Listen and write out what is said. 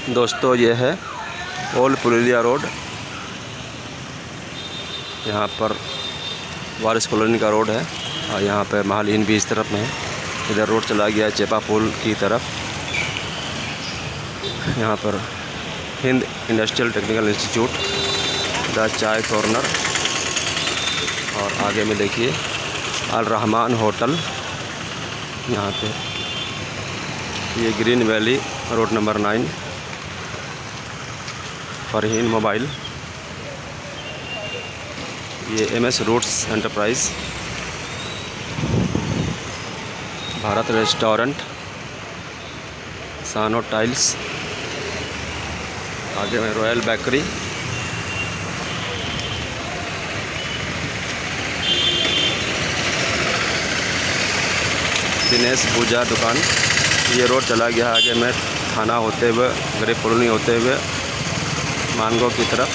दोस्तों ये है ओल्ड पुरुलिया रोड। यहाँ पर वारिस कॉलोनी का रोड है और यहाँ पर महालीन भी इस तरफ में है। इधर रोड चला गया है चेपा पुल की तरफ। यहाँ पर Hind industrial technical institute, the चाय कॉर्नर, और आगे में देखिए अल रहमान होटल। यहाँ पे ये green valley road number 9, Farheen mobile. ये MS roots enterprise, Bharat restaurant, Sano tiles, आगे में रॉयल बेकरी, दिनेश पूजा दुकान। ये रोड चला गया आगे में थाना होते हुए, गरीब कॉलोनी होते हुए मानगो की तरफ।